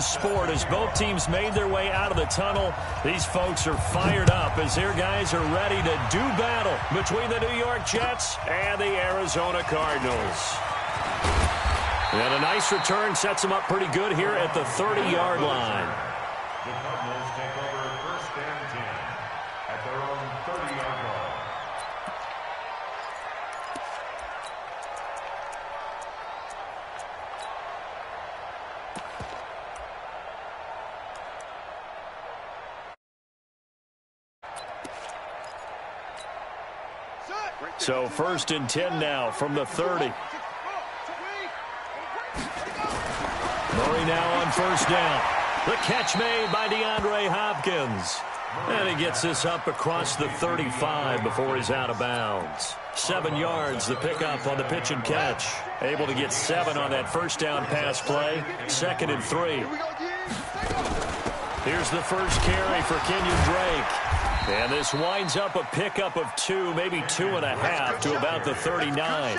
in sport as both teams made their way out of the tunnel. These folks are fired up as their guys are ready to do battle between the New York Jets and the Arizona Cardinals. And a nice return sets them up pretty good here at the 30-yard line. The Cardinals take over first and 10 at their own 30-yard line. So first and 10 now from the 30. Murray now on first down. The catch made by DeAndre Hopkins. And he gets this up across the 35 before he's out of bounds. 7 yards, the pickup on the pitch and catch. Able to get 7 on that first down pass play. 2nd and 3. Here's the first carry for Kenyon Drake. And this winds up a pickup of 2, maybe 2.5 to about the 39.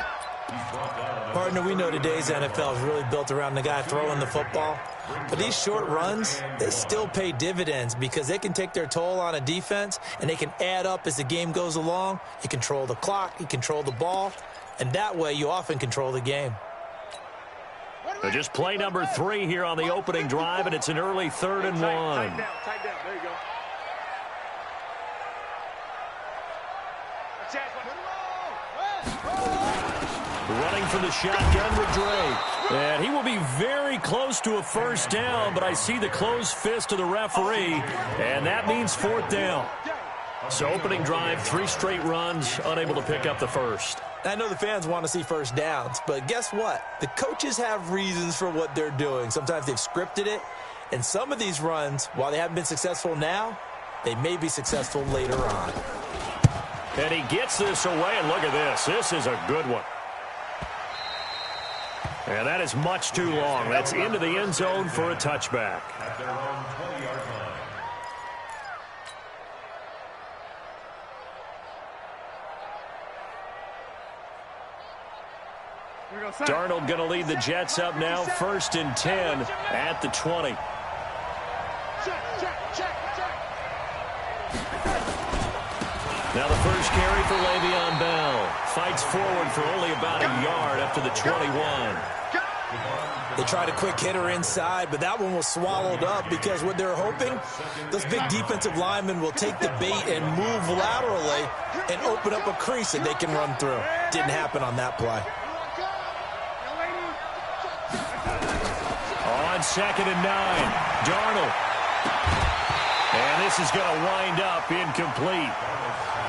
Partner, we know today's NFL is really built around the guy throwing the football. But these short runs, they still pay dividends because they can take their toll on a defense and they can add up as the game goes along. You control the clock, you control the ball, and that way you often control the game. Just play number 3 here on the opening drive, and it's an early 3rd and 1. Tight down. There you go. Running for the shotgun with Drake. And he will be very close to a first down, but I see the closed fist of the referee, and that means 4th down. So opening drive, 3 straight runs, unable to pick up the first. I know the fans want to see first downs, but guess what? The coaches have reasons for what they're doing. Sometimes they've scripted it, and some of these runs, while they haven't been successful now, they may be successful later on. And he gets this away, and look at this. This is a good one. And that is much too long. That's into the end zone for a touchback. At their own 20-yard line. Darnold going to lead the Jets up now, 1st and 10 at the 20. Now the first carry for Le'Veon Bell. Fights forward for only about a yard up to the 21. They tried a quick hitter inside, but that one was swallowed up because what they're hoping, those big defensive linemen will take the bait and move laterally and open up a crease that they can run through. Didn't happen on that play. On 2nd and 9, Darnold. And this is going to wind up incomplete.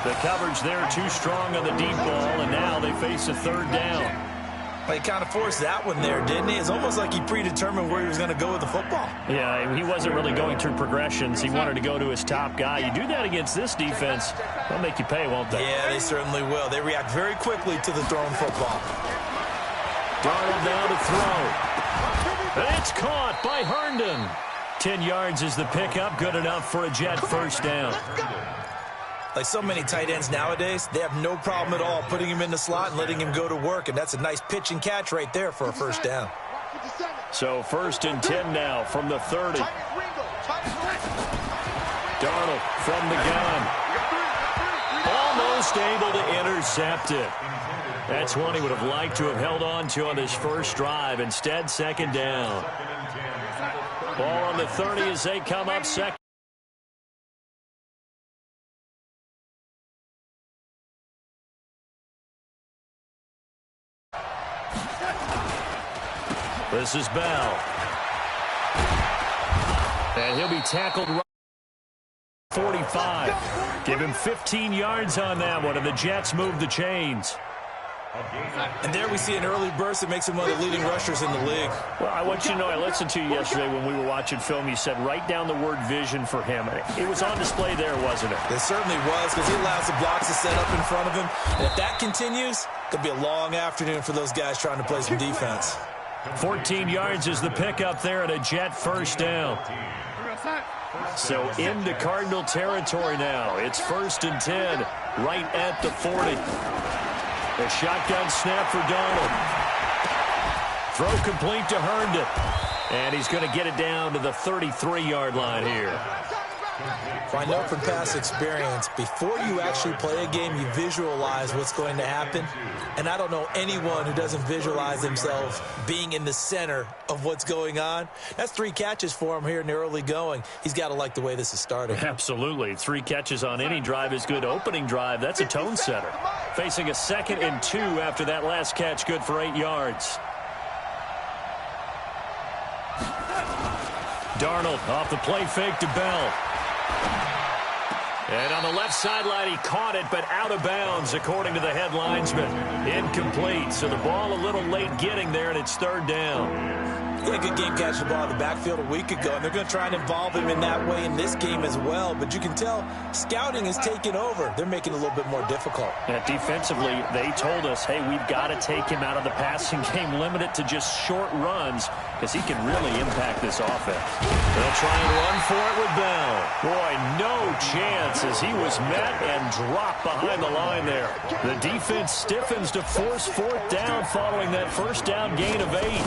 The coverage there too strong on the deep ball, and now they face a 3rd down. Well, he kind of forced that one there, didn't he? It's almost like he predetermined where he was going to go with the football. Yeah, he wasn't really going through progressions. He wanted to go to his top guy. You do that against this defense, they'll make you pay, won't they? Yeah, they certainly will. They react very quickly to the thrown football. Darnold now to throw. And it's caught by Herndon. 10 yards is the pickup, good enough for a Jet first down. Like so many tight ends nowadays, they have no problem at all putting him in the slot and letting him go to work, and that's a nice pitch and catch right there for a first down. So 1st and 10 now from the 30. Darnold from the gun. Almost able to intercept it. That's one he would have liked to have held on to on his first drive. Instead, 2nd down. Ball on the 30 as they come up second. This is Bell. And he'll be tackled right 45. Give him 15 yards on that one, and the Jets move the chains. And there we see an early burst that makes him one of the leading rushers in the league. Well, I want you to know, I listened to you yesterday when we were watching film. You said write down the word vision for him. It was on display there, wasn't it? It certainly was, because he allows the blocks to set up in front of him. And if that continues, it could be a long afternoon for those guys trying to play some defense. 14 yards is the pickup there, and a Jet first down. So into Cardinal territory now. It's 1st and 10, right at the 40. A shotgun snap for Darnold. Throw complete to Herndon. And he's going to get it down to the 33-yard line here. Well, I know from past experience, before you actually play a game, you visualize what's going to happen. And I don't know anyone who doesn't visualize themselves being in the center of what's going on. That's 3 catches for him here in the early going. He's got to like the way this is starting. Absolutely. 3 catches on any drive is good. Opening drive, that's a tone setter. Facing a 2nd and 2 after that last catch, good for 8 yards. Darnold off the play fake to Bell. And on the left sideline, he caught it, but out of bounds, according to the head linesman. Incomplete, so the ball a little late getting there, and it's 3rd down. He had a good game catching the ball in the backfield a week ago, and they're going to try and involve him in that way in this game as well. But you can tell scouting is taking over. They're making it a little bit more difficult. Yeah, defensively, they told us, hey, we've got to take him out of the passing game, limit it to just short runs, because he can really impact this offense. They'll try and run for it with Bell. Boy, no chance as he was met and dropped behind the line there. The defense stiffens to force 4th down following that 1st down gain of 8.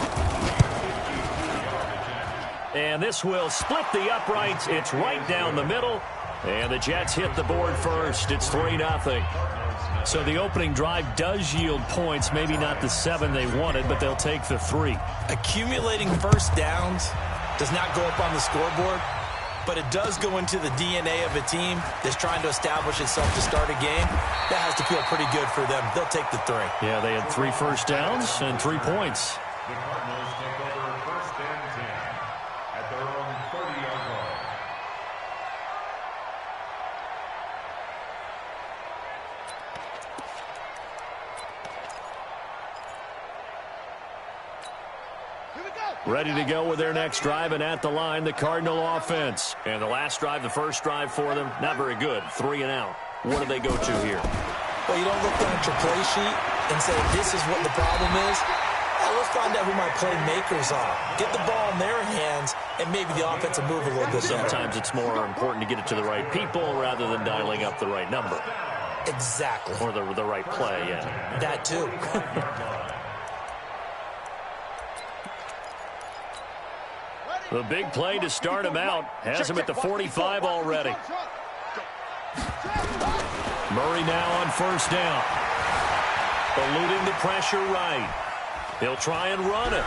And this will split the uprights. It's right down the middle. And the Jets hit the board first. It's 3-0. So the opening drive does yield points. Maybe not the 7 they wanted, but they'll take the 3. Accumulating 1st downs does not go up on the scoreboard, but it does go into the DNA of a team that's trying to establish itself to start a game. That has to feel pretty good for them. They'll take the 3. Yeah, they had 3 first downs and 3 points. The Cardinals take over 1st and 10 at their own 30-yard line. Ready to go with their next drive, and at the line, the Cardinal offense. And the last drive, the first drive for them, not very good. 3 and out. What do they go to here? Well, you don't look down at your play sheet and say, this is what the problem is. Let's find out who my playmakers are. Get the ball in their hands, and maybe the offense will move a little bit better. Sometimes it's more important to get it to the right people rather than dialing up the right number. Exactly. Or the right play, yeah. That too. The big play to start him out. Has him at the 45 already. Murray now on 1st down. Eluding the pressure right. He'll try and run it.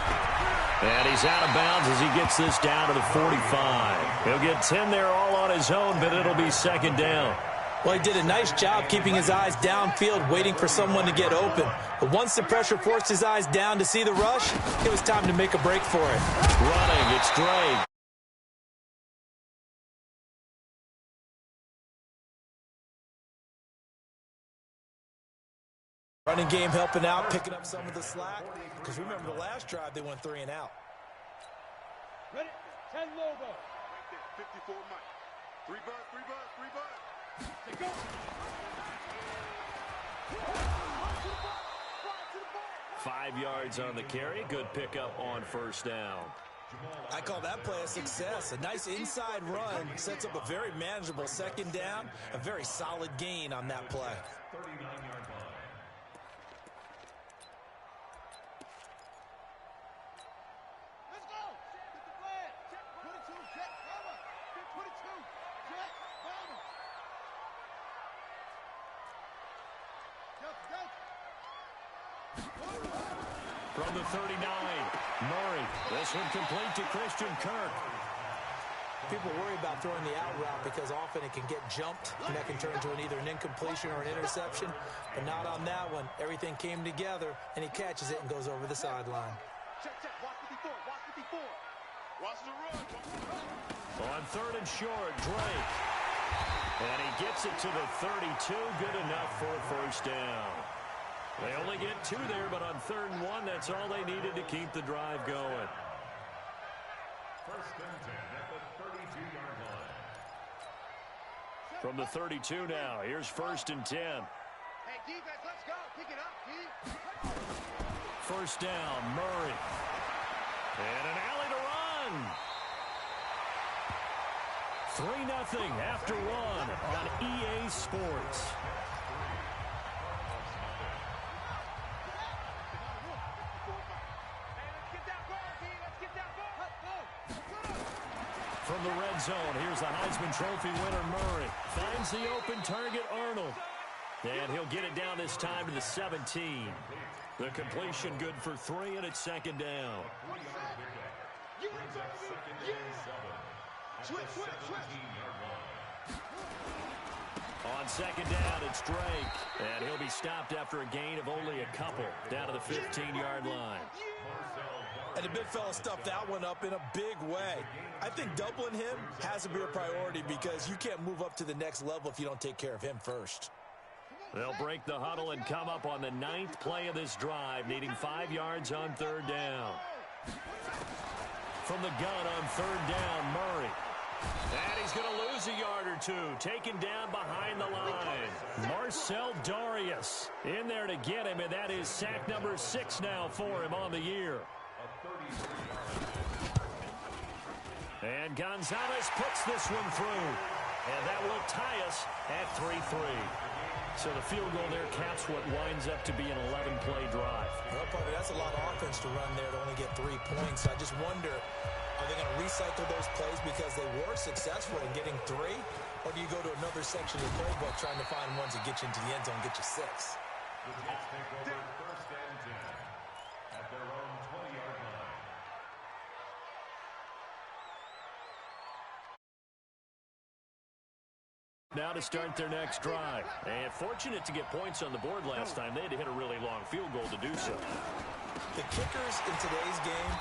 And he's out of bounds as he gets this down to the 45. He'll get 10 there all on his own, but it'll be 2nd down. Well, he did a nice job keeping his eyes downfield, waiting for someone to get open. But once the pressure forced his eyes down to see the rush, it was time to make a break for it. Running, it's Gray. Running game helping out, picking up some of the slack. Because remember the last drive, they went 3 and out. Ready? 10 logo. Right there, 54 Mike. 3 birds, 3 birds, 3 birds. Take go. 5 yards on the carry. Good pickup on 1st down. I call that play a success. A nice inside run sets up a very manageable 2nd down. A very solid gain on that play. 39-yard line. Let's go. Get the flag. Check 22. Check cover. Check 22. Check cover. Go. From the 39, Murray. This one complete to Christian Kirk. People worry about throwing the out route because often it can get jumped, and that can turn into either an incompletion or an interception. But not on that one. Everything came together, and he catches it and goes over the sideline. Check. Watch 54. Watch 54. Watch the run. On 3rd and short, Drake. And he gets it to the 32. Good enough for a 1st down. They only get 2 there, but on 3rd and 1, that's all they needed to keep the drive going. 1st and 10 at the 32-yard line. From the 32 now, here's 1st and 10. Hey, defense, let's go. Pick it up, D. 1st down, Murray. And an alley to run. 3-0 after 1 on EA Sports. Let's get that ball, D. Let's get that ball. From the red zone, here's the Heisman Trophy winner, Murray. Finds the open target, Arnold. And he'll get it down this time to the 17. The completion good for 3, and it's second down. On second down, it's Drake. And he'll be stopped after a gain of only a couple, down to the 15-yard line. And the big fella stuffed that one up in a big way. I think doubling him has to be a priority because you can't move up to the next level if you don't take care of him first. They'll break the huddle and come up on the 9th play of this drive, needing 5 yards on third down. From the gun on third down, Murray. And he's going to lose a yard or two, taken down behind the line. Marcel Darius in there to get him, and that is sack number 6 now for him on the year. And Gonzalez puts this one through. And that will tie us at 3-3. So the field goal there caps what winds up to be an 11-play drive. Well, partner, that's a lot of offense to run there to only get 3 points. I just wonder, are they going to recycle those plays because they were successful in getting 3? Or do you go to another section of the playbook trying to find ones that get you into the end zone and get you 6? The Jets take over first and 10 at their own 20-yard line. Now to start their next drive. And fortunate to get points on the board last time. They had to hit a really long field goal to do so. The kickers in today's game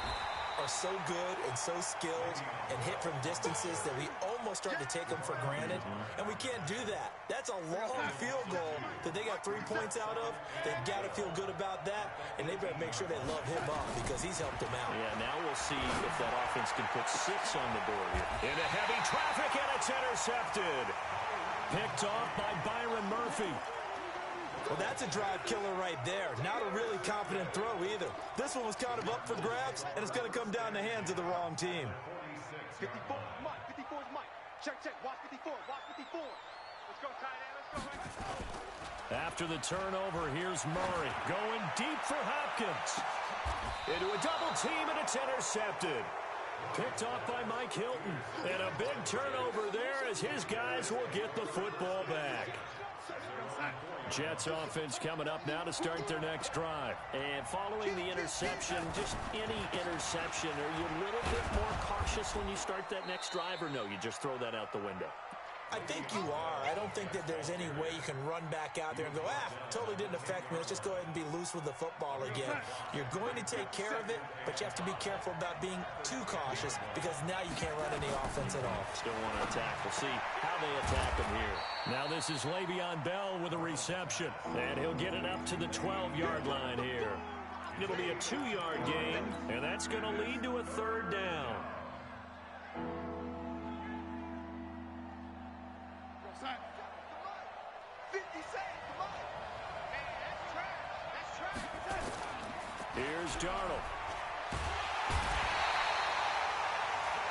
are so good and so skilled and hit from distances that we almost start to take them for granted. And we can't do that. That's a long field goal that they got 3 points out of. They've got to feel good about that. And they better make sure they love him up because he's helped them out. Yeah, now we'll see if that offense can put 6 on the board here. Into heavy traffic, and it's intercepted. Picked off by Byron Murphy. Well, that's a drive killer right there. Not a really confident throw either. This one was kind of up for grabs, and it's going to come down the hands of the wrong team. 54, Mike. 54 is Mike. Check, check. Watch 54. Watch 54. Let's go, tight end. Let's go. Right now. After the turnover, here's Murray going deep for Hopkins. Into a double team, and it's intercepted. Picked off by Mike Hilton. And a big turnover there as his guys will get the football back. Jets offense coming up now to start their next drive. And following the interception, just any interception, are you a little bit more cautious when you start that next drive, or no, you just throw that out the window? I think you are. I don't think that there's any way you can run back out there and go, totally didn't affect me. Let's just go ahead and be loose with the football again. You're going to take care of it, but you have to be careful about being too cautious because now you can't run any offense at all. Still want to attack. We'll see how they attack him here. Now this is Le'Veon Bell with a reception, and he'll get it up to the 12-yard line here. It'll be a 2-yard gain, and that's going to lead to a third down. 50 saves, come on. Hey, that's trash. That's trash. Here's Darnold.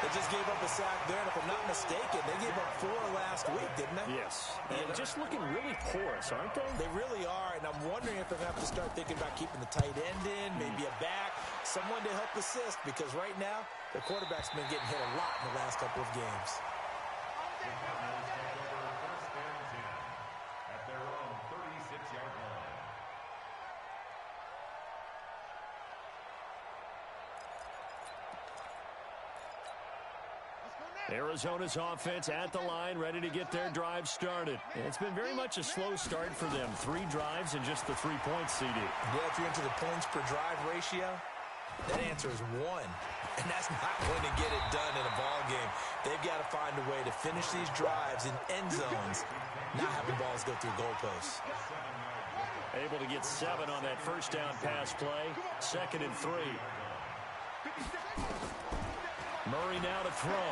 They just gave up a sack there, and if I'm not mistaken, they gave up 4 last week, didn't they? Yes. And just looking really porous, aren't they? They really are, and I'm wondering if they have to start thinking about keeping the tight end in, maybe a back, someone to help assist, because right now, the quarterback's been getting hit a lot in the last couple of games. The Cardinals take over first and 10 at their own 36-yard line. Arizona's offense at the line, ready to get their drive started. And it's been very much a slow start for them. 3 drives and just the 3 points, CD. Yeah, if you're into the points per drive ratio, that answer is 1. And that's not going to get it done in a ball game. They've got to find a way to finish these drives in end zones, not having balls go through goalposts. Able to get 7 on that first down pass play. 2nd and 3. Murray now to throw.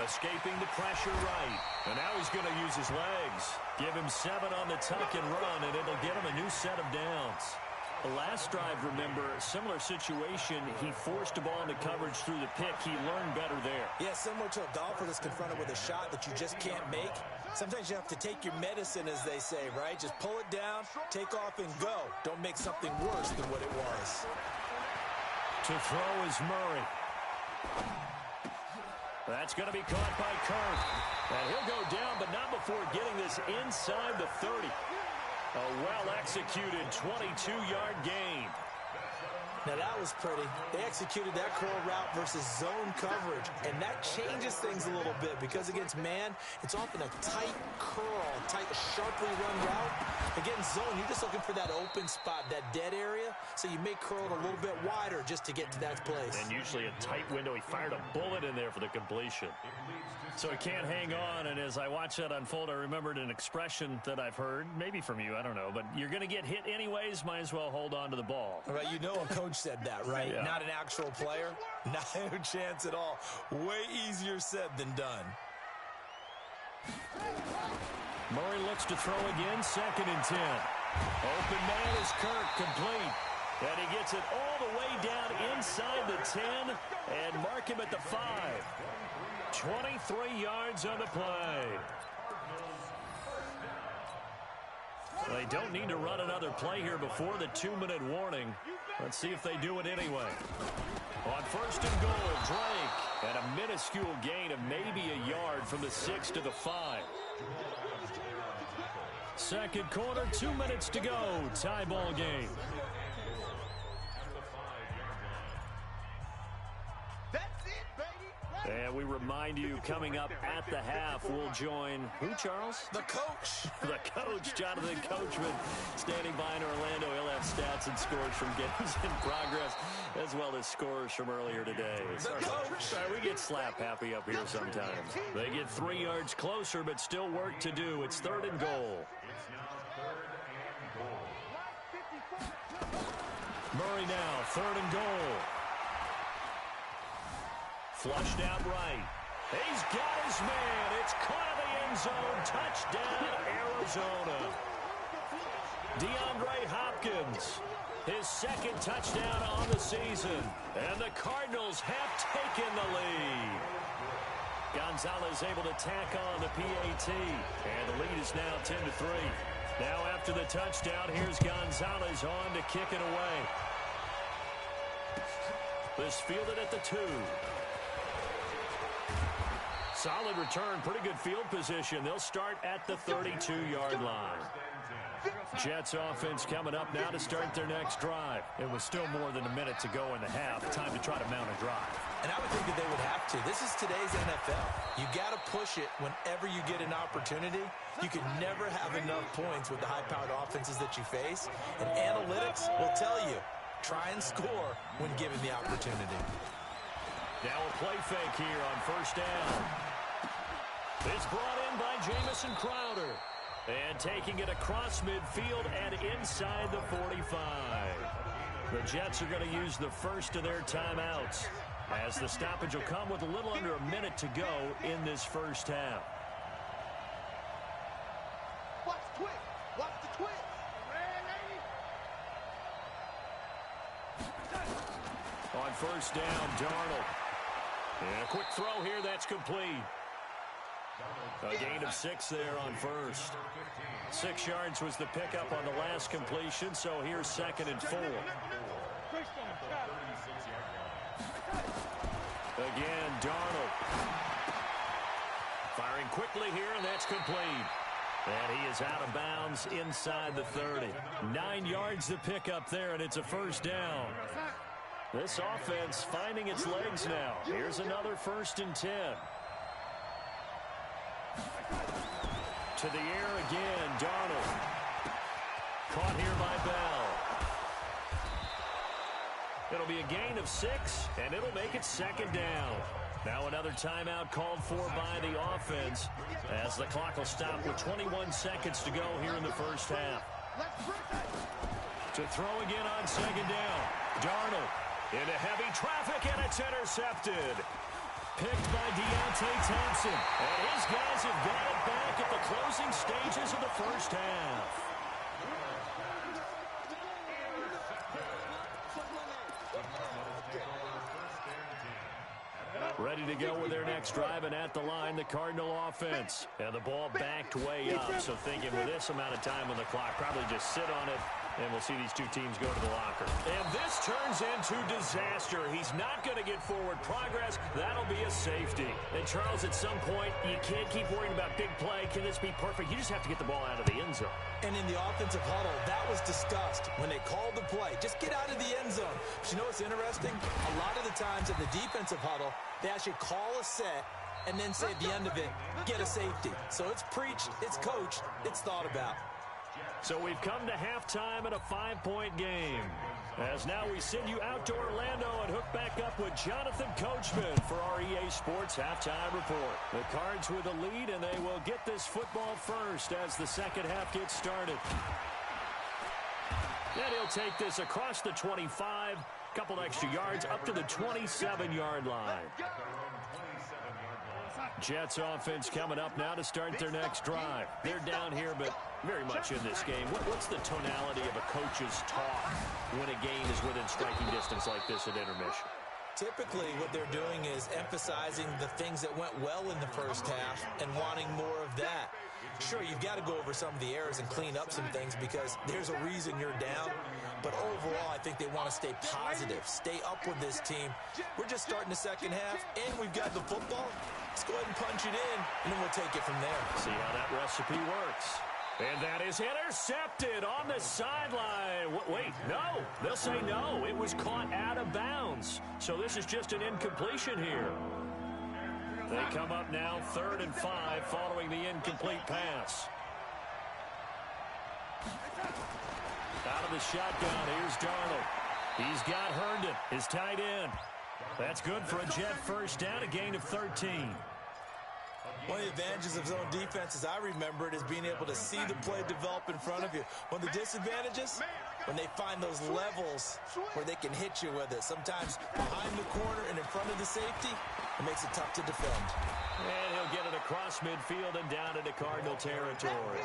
Escaping the pressure right. And now he's going to use his legs. Give him 7 on the tuck and run, and it'll get him a new set of downs. The last drive, remember, similar situation. He forced a ball into coverage through the pick. He learned better there. Yeah, similar to a golfer that's confronted with a shot that you just can't make. Sometimes you have to take your medicine, as they say, right? Just pull it down, take off, and go. Don't make something worse than what it was. To throw is Murray. That's going to be caught by Kirk. And he'll go down, but not before getting this inside the 30. A well-executed 22-yard gain. Now, that was pretty. They executed that curl route versus zone coverage, and that changes things a little bit because against man, it's often a tight curl, tight, sharply run route. Against zone, you're just looking for that open spot, that dead area, so you may curl it a little bit wider just to get to that place. And usually a tight window. He fired a bullet in there for the completion. So he can't hang on, and as I watch that unfold, I remembered an expression that I've heard, maybe from you, I don't know, but you're going to get hit anyways, might as well hold on to the ball. All right, you know a coach said that, right? Yeah. Not an actual player. Not a chance at all. Way easier said than done. Murray looks to throw again, 2nd and 10. Open man is Kirk, complete. And he gets it all the way down inside the 10 and mark him at the 5. 23 yards on the play. They don't need to run another play here before the 2-minute warning. Let's see if they do it anyway. On 1st and goal, Drake. And a minuscule gain of maybe a yard from the 6 to the 5. Second quarter, 2 minutes to go. Tie ball game. That's it, baby. And we remind you, coming up at the half, we'll join who, Charles? The coach. The coach, Jonathan Coachman, standing by in Orlando. He'll have stats and scores from games in progress, as well as scores from earlier today. We get slap happy up here sometimes. They get 3 yards closer, but still work to do. It's 3rd and goal. Murray now, 3rd and goal. Flushed out right. He's got his man. It's caught in the end zone. Touchdown, Arizona. DeAndre Hopkins, his 2nd touchdown on the season. And the Cardinals have taken the lead. Gonzalez able to tack on the PAT. And the lead is now 10-3. Now after the touchdown, here's Gonzalez on to kick it away. This fielded at the 2. Solid return, pretty good field position. They'll start at the 32-yard line. Jets offense coming up now to start their next drive. It was still more than a minute to go in the half. Time to try to mount a drive. And I would think that they would have to. This is today's NFL. You got to push it whenever you get an opportunity. You can never have enough points with the high-powered offenses that you face. And analytics will tell you, try and score when given the opportunity. Now a play fake here on 1st down. It's brought in by Jamison Crowder. And taking it across midfield and inside the 45. The Jets are going to use the first of their timeouts, as the stoppage will come with a little under a minute to go in this first half. Watch the twist. Watch the twist. On 1st down, Darnold. And a quick throw here, that's complete. A gain of 6 there on 1st. 6 yards was the pickup on the last completion, so here's 2nd and 4. Again, Darnold. Firing quickly here, and that's complete. And he is out of bounds inside the 30. 9 yards the pickup there, and it's a 1st down. This offense finding its legs now. Here's another 1st and 10. To the air again, Darnold. Caught here by Bell. It'll be a gain of 6, and it'll make it 2nd down. Now another timeout called for by the offense, as the clock will stop with 21 seconds to go here in the first half. To throw again on 2nd down. Darnold into heavy traffic, and it's intercepted. Picked by Deontay Thompson. And his guys have got it back at the closing stages of the first half. Ready to go with their next drive, and at the line, the Cardinal offense. And the ball backed way up, so thinking with this amount of time on the clock, probably just sit on it And we'll see these two teams go to the locker. And this turns into disaster. He's not going to get forward progress. That'll be a safety. And, Charles, at some point, you can't keep worrying about big play. Can this be perfect? You just have to get the ball out of the end zone. And in the offensive huddle, that was discussed when they called the play. Just get out of the end zone. But you know what's interesting? A lot of the times in the defensive huddle, they actually call a set and then say at the end of it, get a safety. So it's preached, it's coached, it's thought about. So we've come to halftime in a 5-point game. As now we send you out to Orlando and hook back up with Jonathan Coachman for our EA Sports Halftime Report. The Cards with a lead, and they will get this football first as the second half gets started. And he'll take this across the 25, couple extra yards up to the 27-yard line. Jets offense coming up now to start their next drive. They're down here, but very much in this game. What's the tonality of a coach's talk when a game is within striking distance like this at intermission? Typically, what they're doing is emphasizing the things that went well in the first half and wanting more of that. Sure, you've got to go over some of the errors and clean up some things because there's a reason you're down. But overall, I think they want to stay positive, stay up with this team. We're just starting the second half, and we've got the football. Let's go ahead and punch it in, and then we'll take it from there. See how that recipe works. And that is intercepted on the sideline. Wait, no. They'll say no. It was caught out of bounds. So this is just an incompletion here. They come up now 3rd and 5 following the incomplete pass. Out of the shotgun, here's Darnold. He's got Herndon, his tight end. That's good for a Jet first down, a gain of 13. One of the advantages of zone defense, as I remember it, is being able to see the play develop in front of you. One of the disadvantages, when they find those levels where they can hit you with it. Sometimes behind the corner and in front of the safety, it makes it tough to defend. And he'll get it across midfield and down into Cardinal territory.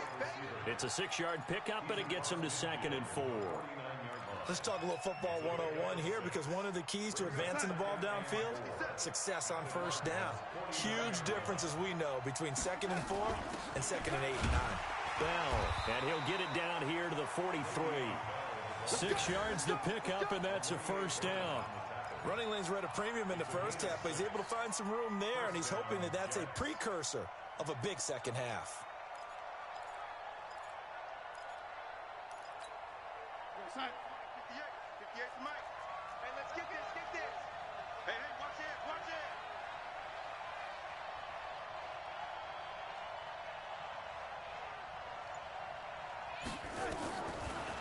It's a 6-yard pickup, and it gets him to 2nd and 4. Let's talk a little football 101 here, because one of the keys to advancing the ball downfield, success on first down. Huge difference, as we know, between 2nd and 4 and 2nd and 8 and 9. Bell, and he'll get it down here to the 43. 6 yards to pick up, and that's a first down. Running lanes were at a premium in the first half, but he's able to find some room there, and he's hoping that that's a precursor of a big second half. 58's Mike. Hey, let's get this, get this. Hey, watch it, watch it.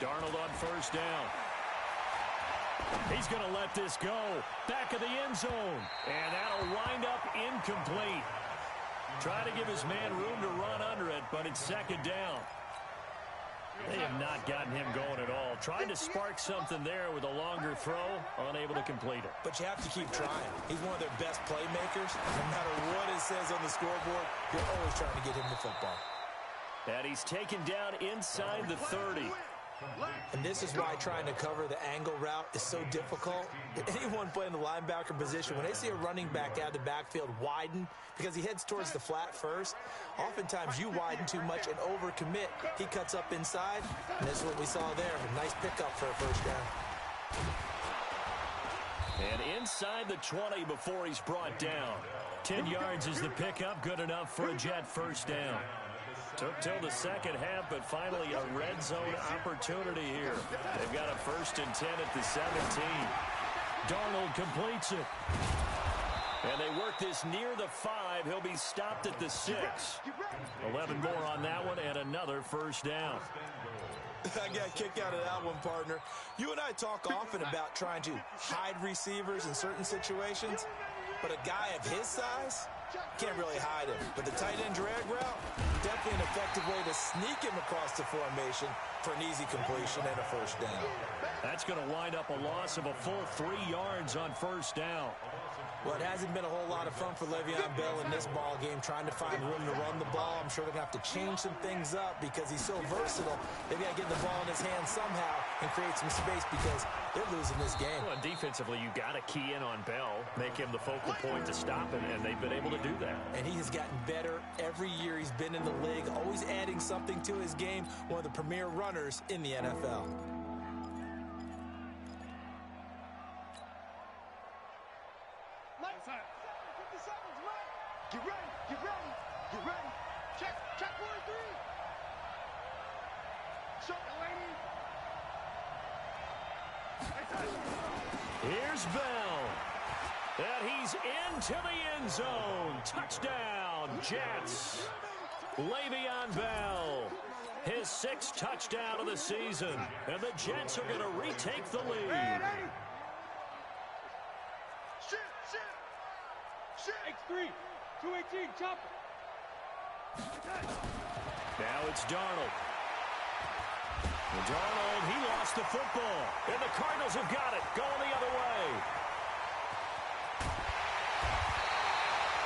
Darnold on first down. He's going to let this go. Back of the end zone. And that'll wind up incomplete. Try to give his man room to run under it, but it's 2nd down. They have not gotten him going at all. Tried to spark something there with a longer throw, unable to complete it. But you have to keep trying. He's one of their best playmakers. No matter what it says on the scoreboard, you're always trying to get him the football. And he's taken down inside the 30. And this is why trying to cover the angle route is so difficult. Anyone playing the linebacker position, when they see a running back out of the backfield widen because he heads towards the flat first, oftentimes you widen too much and overcommit. He cuts up inside, and this is what we saw there. A nice pickup for a first down. And inside the 20 before he's brought down. 10 yards is the pickup, good enough for a Jet first down. Took till the second half, but finally a red zone opportunity here. They've got a 1st and 10 at the 17. Darnold completes it. And they work this near the 5. He'll be stopped at the 6. 11 more on that one, and another first down. I got a kick out of that one, partner. You and I talk often about trying to hide receivers in certain situations, but a guy of his size can't really hide him. But the tight end drag route, definitely an effective way to sneak him across the formation for an easy completion and a first down. That's going to wind up a loss of a full 3 yards on first down. Well, it hasn't been a whole lot of fun for Le'Veon Bell in this ball game, trying to find room to run the ball. I'm sure they're going to have to change some things up because he's so versatile. They've got to get the ball in his hands somehow and create some space because they're losing this game. Well, and defensively, you got to key in on Bell, make him the focal point to stop him, and they've been able to do that. And he has gotten better every year he's been in the league, always adding something to his game, one of the premier runners in the NFL. outside. 50 seconds, man. Get ready, get ready, get ready. Check 1 and 3. Short lady. Here's Bell. And he's into the end zone. Touchdown, Jets. Le'Veon Bell. His 6th touchdown of the season. And the Jets are going to retake the lead. X3, 218, chopper. Now it's Darnold. And Darnold, he lost the football. And the Cardinals have got it, going the other way.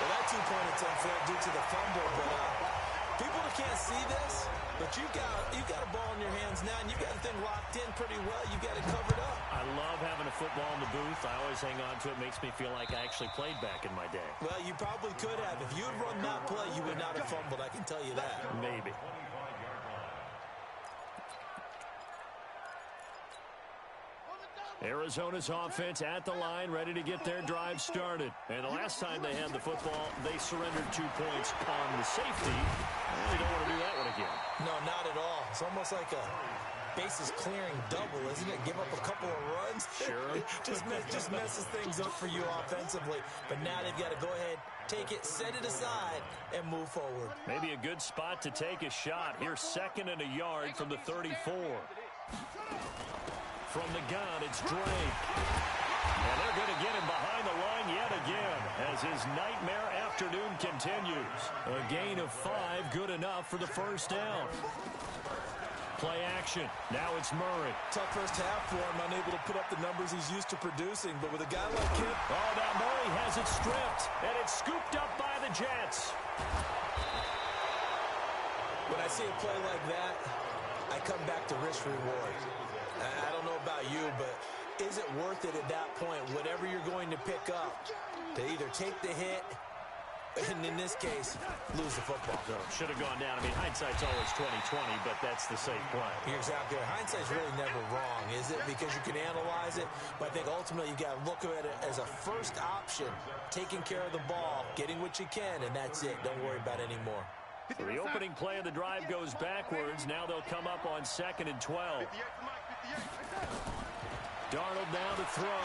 Well, that 2-point attempt failed due to the fumble, but people that can't see this, but you've got a ball in your hands now, and you've got the thing locked in pretty well. You've got it covered up. I love having a football in the booth. I always hang on to it. Makes me feel like I actually played back in my day. Well, you probably could have. If you had run that play, you would not have fumbled. I can tell you that. Maybe. Arizona's offense at the line, ready to get their drive started. And the last time they had the football, they surrendered 2 points on the safety. Well, they don't want to do that one again. No, not at all. It's almost like a bases clearing double, isn't it? Give up a couple of runs. Sure. just messes things up for you offensively. But now they've got to go ahead, take it, set it aside, and move forward. Maybe a good spot to take a shot. Here's 2nd and a yard from the 34. From the gun, it's Drake. And they're going to get him behind the line yet again as his nightmare afternoon continues. A gain of 5, good enough for the first down. Play action. Now it's Murray. Tough first half for him, unable to put up the numbers he's used to producing. But with a guy like him... Oh, now Murray has it stripped, and it's scooped up by the Jets. When I see a play like that, I come back to risk-reward. I don't know about you, but is it worth it at that point, whatever you're going to pick up, to either take the hit, and in this case, lose the football? So, should have gone down. I mean, hindsight's always 20/20, but that's the safe play. You're exactly right. Hindsight's really never wrong, is it? Because you can analyze it, but I think ultimately you got to look at it as a first option, taking care of the ball, getting what you can, and that's it. Don't worry about it anymore. So the opening play of the drive goes backwards. Now they'll come up on 2nd and 12. Darnold now to throw.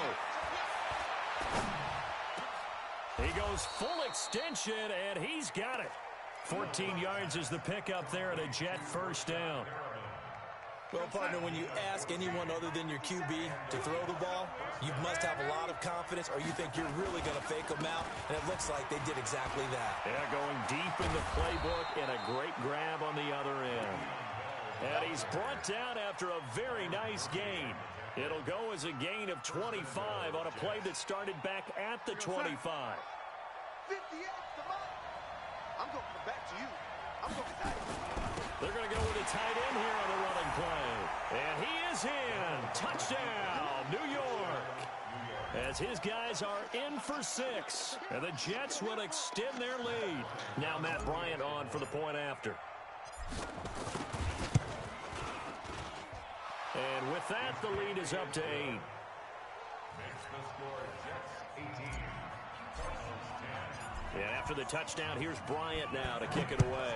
He goes full extension, and he's got it. 14 yards is the pickup there at a Jet first down. Well, partner, when you ask anyone other than your QB to throw the ball, you must have a lot of confidence, or you think you're really going to fake them out, and it looks like they did exactly that. Yeah, going deep in the playbook, and a great grab on the other end. And he's brought down after a very nice gain. It'll go as a gain of 25 on a play that started back at the 25. 58, come on. I'm going to come back to you. I'm going to tight. They're going to go with a tight end here on the running play. And he is in. Touchdown, New York. As his guys are in for 6. And the Jets will extend their lead. Now Matt Bryant on for the point after. And with that, the lead is up to 8. Makes the score Jets 18. Cardinals 10. And after the touchdown, here's Bryant now to kick it away.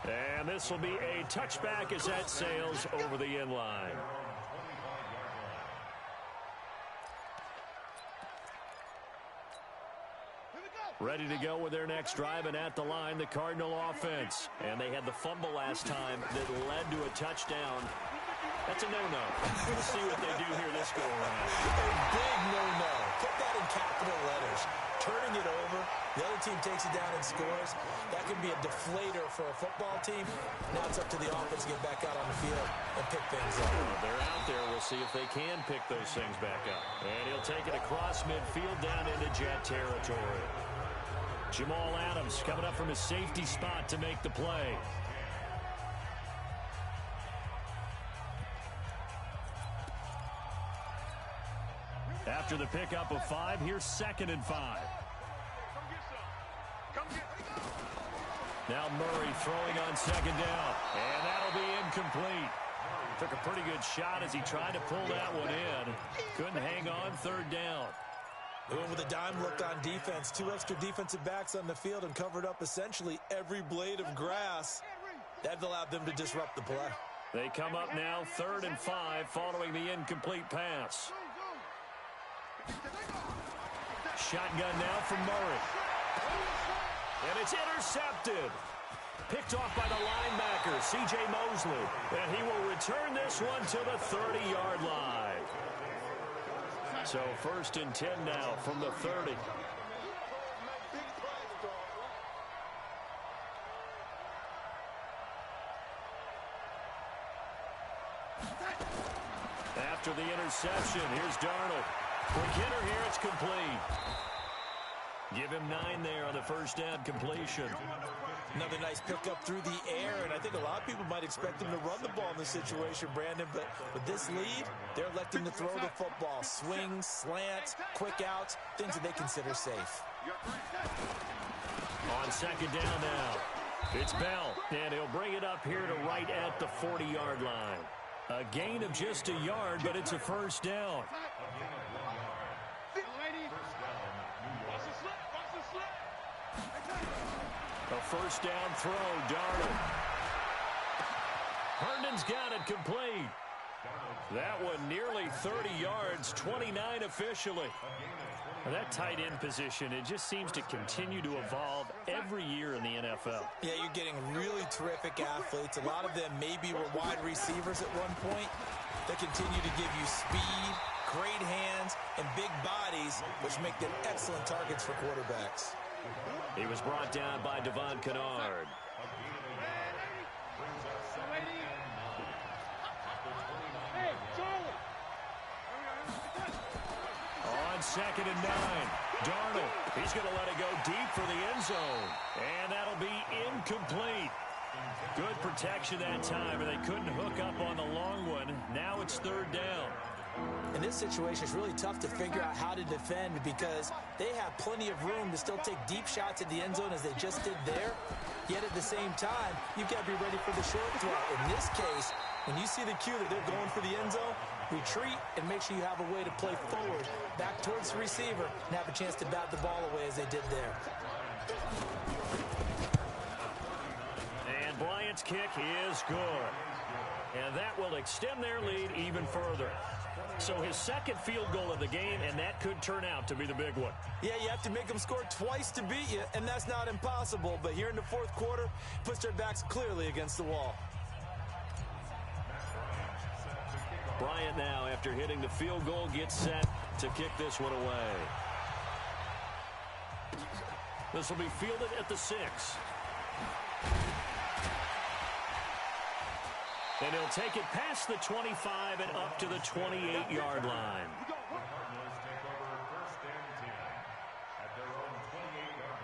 And this will be a touchback as that sails over the end line. Ready to go with their next drive, and at the line, the Cardinal offense. And they had the fumble last time that led to a touchdown. That's a no-no. We'll see what they do here this go-around. A big no-no. Put that in capital letters. Turning it over, the other team takes it down and scores. That can be a deflator for a football team. Now it's up to the offense to get back out on the field and pick things up. Well, they're out there. We'll see if they can pick those things back up. And he'll take it across midfield down into Jet territory. Jamal Adams coming up from his safety spot to make the play. After the pickup of 5, here's 2nd and 5. Now Murray throwing on 2nd down. And that'll be incomplete. Took a pretty good shot as he tried to pull that one in. third down. They went with a dime look on defense. 2 extra defensive backs on the field and covered up essentially every blade of grass. That allowed them to disrupt the play. They come up now 3rd and 5 following the incomplete pass. Shotgun now from Murray. And it's intercepted. Picked off by the linebacker, C.J. Mosley. And he will return this one to the 30-yard line. So 1st and 10 now from the 30. After the interception, here's Darnold. Quick hitter here, it's complete. Give him 9 there on the first down completion. Another nice pickup through the air, and I think a lot of people might expect him to run the ball in this situation, Brandon, but with this lead, they're electing to throw the football. Swings, slants, quick outs, things that they consider safe. On 2nd down now, it's Bell, and he'll bring it up here to right at the 40-yard line. A gain of just a yard, but it's a first down. A first down throw, Darnold. Herndon's got it complete. That one nearly 30 yards, 29 officially. That tight end position, it just seems to continue to evolve every year in the NFL. Yeah, you're getting really terrific athletes. A lot of them maybe were wide receivers at one point. They continue to give you speed, great hands, and big bodies, which make them excellent targets for quarterbacks. He was brought down by Devon Kennard. On 2nd and 9, Darnold. He's going to let it go deep for the end zone. And that'll be incomplete. Good protection that time, and they couldn't hook up on the long one. Now it's 3rd down. In this situation, it's really tough to figure out how to defend because they have plenty of room to still take deep shots at the end zone as they just did there. Yet at the same time, you've got to be ready for the short throw. In this case, when you see the cue that they're going for the end zone, retreat and make sure you have a way to play forward, back towards the receiver, and have a chance to bat the ball away as they did there. And Bryant's kick is good. And that will extend their lead even further. So his 2nd field goal of the game, and that could turn out to be the big one. Yeah, you have to make them score twice to beat you, and that's not impossible. But here in the 4th quarter, puts their backs clearly against the wall. Bryant now, after hitting the field goal, gets set to kick this one away. This will be fielded at the 6. And he'll take it past the 25 and up to the 28-yard line. Cardinals take over 1st and 10 at their own 28-yard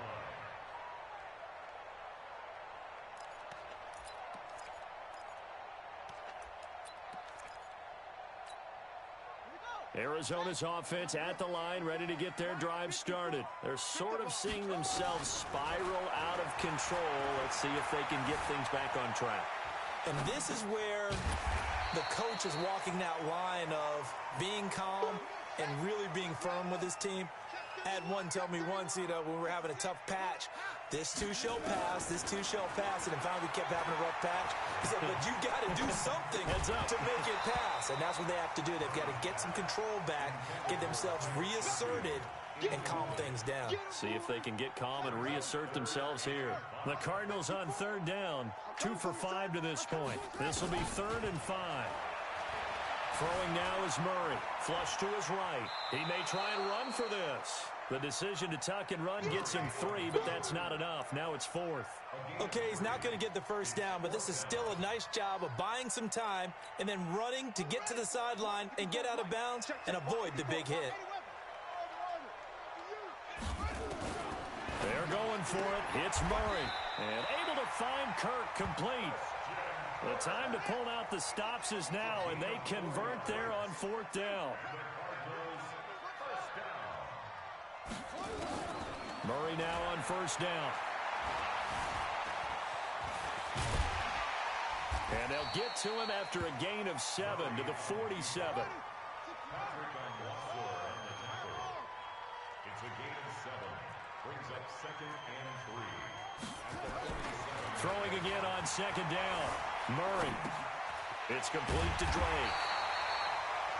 line. Arizona's offense at the line, ready to get their drive started. They're sort of seeing themselves spiral out of control. Let's see if they can get things back on track. And this is where the coach is walking that line of being calm and really being firm with his team. I had one tell me once, when we were having a tough patch, this too shall pass, this too shall pass, and then finally we kept having a rough patch. He said, but you got to do something to make it pass, and that's what they have to do. They've got to get some control back, get themselves reasserted, and calm things down. See if they can get calm and reassert themselves here. The Cardinals on 3rd down, 2 for 5 to this point. This will be 3rd and 5. Throwing now is Murray. Flush to his right. He may try and run for this. The decision to tuck and run gets him 3, but that's not enough. Now it's 4th. Okay, he's not going to get the first down, but this is still a nice job of buying some time and then running to get to the sideline and get out of bounds and avoid the big hit. They're going for it. It's Murray. And able to find Kirk complete. The time to pull out the stops is now, and they convert there on 4th down. Murray now on 1st down. And they'll get to him after a gain of 7 to the 47. It's a gain of 7. Brings up 2nd and 3. At the 47. Throwing again on 2nd down. Murray. It's complete to Drake.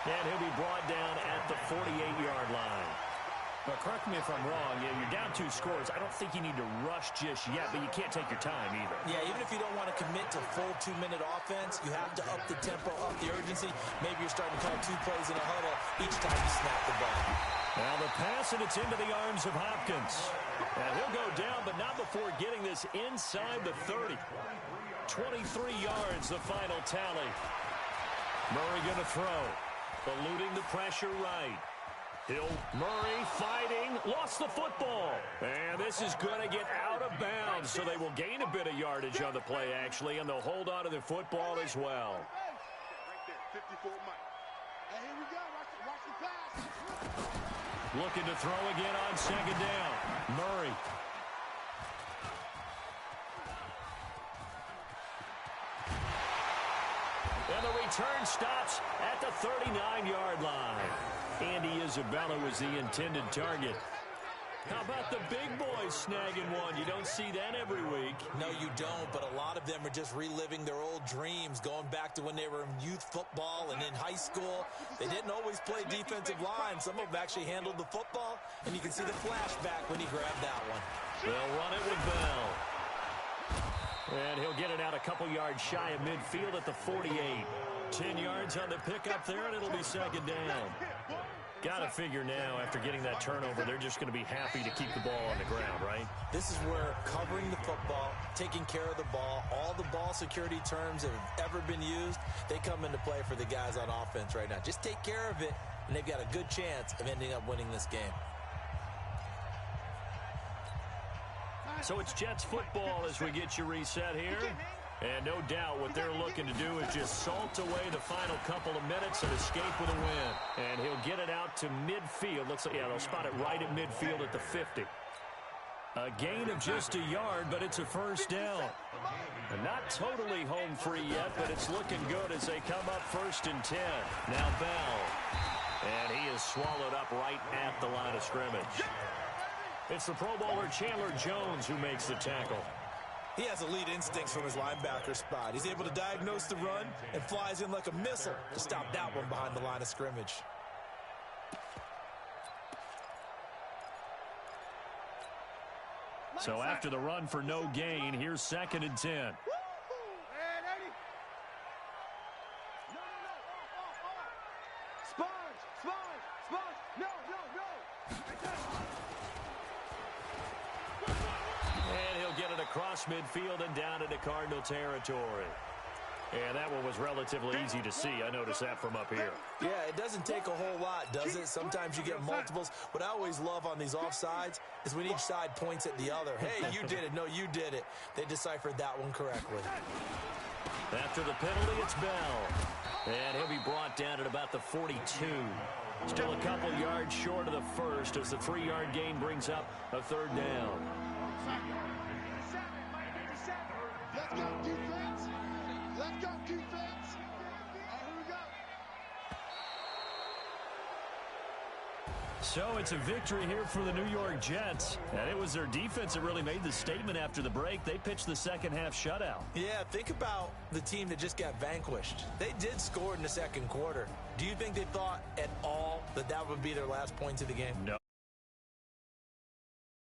And he'll be brought down at the 48-yard line. But correct me if I'm wrong. Yeah, you're down 2 scores. I don't think you need to rush just yet, but you can't take your time either. Yeah, even if you don't want to commit to full 2-minute offense, you have to up the tempo, up the urgency. Maybe you're starting to call 2 plays in a huddle each time you snap the ball. Now the pass, and it's into the arms of Hopkins. And he'll go down, but not before getting this inside the 30. 23 yards, the final tally. Murray going to throw. Eluding the pressure right. Murray fighting, lost the football. And this is going to get out of bounds, so they will gain a bit of yardage on the play, actually, and they'll hold on to the football as well. Right there, 54 Mike. Hey, here we go. Watch the pass. Looking to throw again on 2nd down. Murray. And the return stops at the 39-yard line. Andy Isabella was the intended target. How about the big boys snagging one? You don't see that every week. No, you don't, but a lot of them are just reliving their old dreams, going back to when they were in youth football and in high school. They didn't always play defensive line. Some of them actually handled the football, and you can see the flashback when he grabbed that one. They'll run it with Bell. And he'll get it out a couple yards shy of midfield at the 48. 10 yards on the pickup there, and it'll be 2nd down. Got to figure now, after getting that turnover, they're just going to be happy to keep the ball on the ground, right? This is where covering the football, taking care of the ball, all the ball security terms that have ever been used, they come into play for the guys on offense right now. Just take care of it, and they've got a good chance of ending up winning this game. So it's Jets football as we get you reset here. And no doubt what they're looking to do is just salt away the final couple of minutes and escape with a win. And he'll get it out to midfield. Looks like, yeah, they'll spot it right at midfield at the 50. A gain of just a yard, but it's a 1st down. And not totally home free yet, but it's looking good as they come up 1st and 10. Now Bell. And he is swallowed up right at the line of scrimmage. It's the Pro Bowler Chandler Jones who makes the tackle. He has elite instincts from his linebacker spot. He's able to diagnose the run and flies in like a missile to stop that one behind the line of scrimmage. So after the run for no gain, here's 2nd and 10. Across midfield and down into Cardinal territory. And that one was relatively easy to see. I noticed that from up here. Yeah, it doesn't take a whole lot, does it? Sometimes you get multiples. What I always love on these offsides is when each side points at the other. Hey, you did it. No, you did it. They deciphered that one correctly. After the penalty, it's Bell. And he'll be brought down at about the 42. Still a couple yards short of the 1st as the 3-yard gain brings up a 3rd down. Let's go, defense. Let's go, defense. Here we go. So it's a victory here for the New York Jets. And it was their defense that really made the statement after the break. They pitched the second half shutout. Yeah, think about the team that just got vanquished. They did score in the 2nd quarter. Do you think they thought at all that that would be their last points of the game? No.